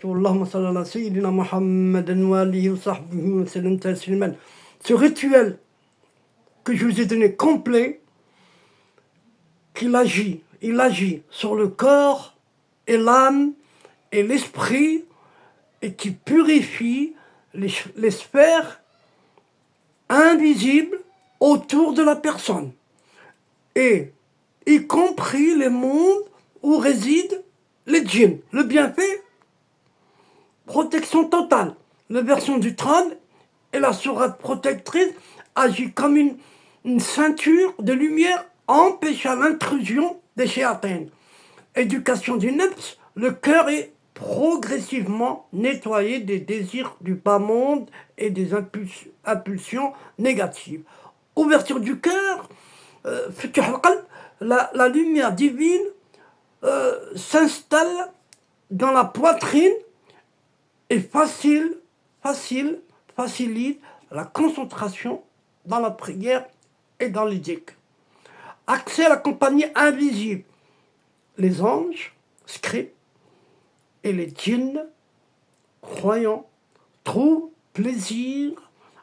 Allahumma salli ala sayyidina Muhammadan wa alihi wa sahbihi wa sallam tasliman. Ce rituel que je vous ai donné complet, il agit sur le corps et l'âme et l'esprit et qui purifie les sphères invisibles autour de la personne, et y compris les mondes où résident les djinns. Le bienfait, protection totale. La version du trône et la sourate protectrice agit comme une ceinture de lumière empêchant l'intrusion des shéatines. Éducation du nefs, le cœur est progressivement nettoyé des désirs du bas monde et des impulsions négatives. Ouverture du cœur, la lumière divine s'installe dans la poitrine et facilite la concentration dans la prière et dans les dhikr. Accès à la compagnie invisible, les anges, scribes et les djinns croyants trouvent plaisir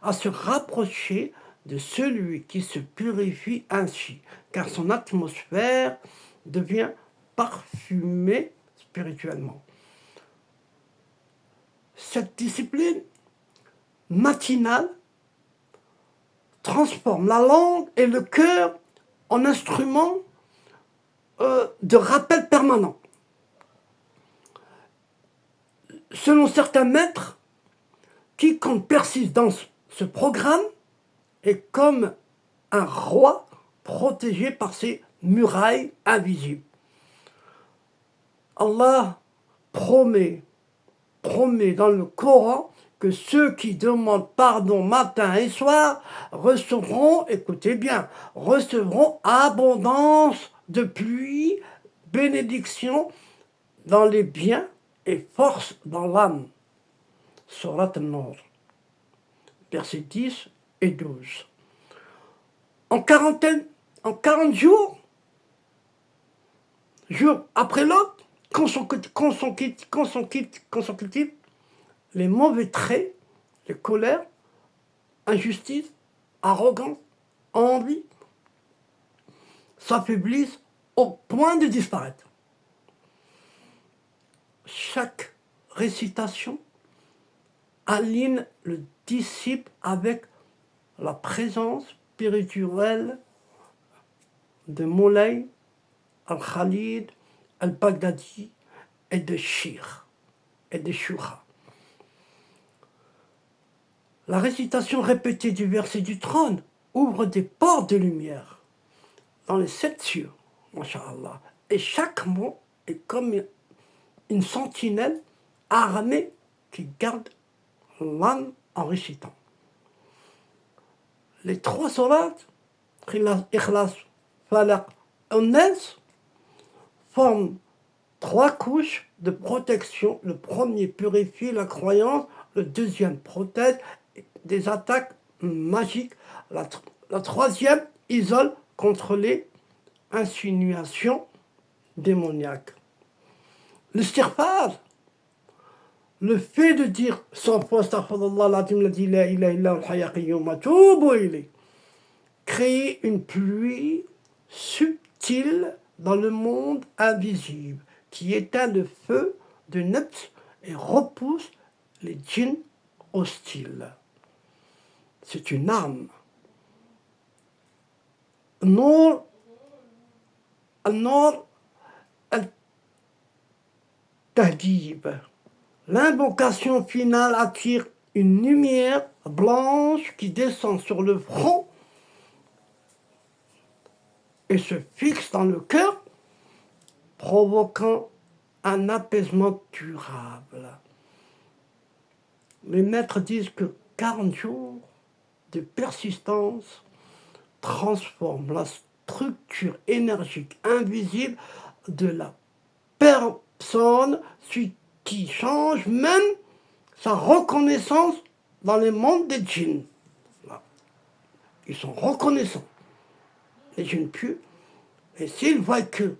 à se rapprocher de celui qui se purifie ainsi, car son atmosphère devient parfumée spirituellement. Cette discipline matinale transforme la langue et le cœur en instrument de rappel permanent. Selon certains maîtres, quiconque persiste dans ce programme est comme un roi protégé par ses murailles invisibles. Allah promet dans le Coran que ceux qui demandent pardon matin et soir recevront, écoutez bien, recevront abondance de pluie, bénédiction dans les biens et force dans l'âme. Surat An-Nur, versets 10 et 12. En 40 jours après l'autre, consécutif, les mauvais traits, les colères, injustice, arrogance, envie, s'affaiblissent au point de disparaître. Chaque récitation aligne le disciple avec la présence spirituelle de Moulay, Al-Khalid, Al-Baghdadi et de Shir et de Shura. La récitation répétée du verset du trône ouvre des portes de lumière dans les 7 cieux, masha'Allah. Et chaque mot est comme une sentinelle armée qui garde l'âme en récitant. Les 3 sourates, Ikhlas, Falaq et Nas, forment 3 couches de protection. Le premier purifie la croyance, le deuxième protège des attaques magiques, la troisième isole contre les insinuations démoniaques. L'istighfar, le fait de dire 100 fois astaghfirullah l'azim ladhi la ilaha illa huwal hayyul qayyum wa atubu ilayh, crée une pluie subtile dans le monde invisible qui éteint le feu de nefs et repousse les djinns hostiles. C'est une arme. Nour al-Tahdib. L'invocation finale attire une lumière blanche qui descend sur le front et se fixe dans le cœur, provoquant un apaisement durable. Les maîtres disent que 40 jours de persistance transforment la structure énergique invisible de la personne, ce qui change même sa reconnaissance dans les mondes des djinns. Ils sont reconnaissants, les djinns pieux, et s'ils voient que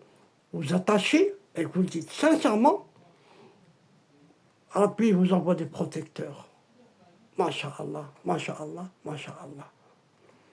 vous attachez et que vous le dites sincèrement, Rabbi vous envoie des protecteurs. Masha'Allah, Masha'Allah, Masha'Allah.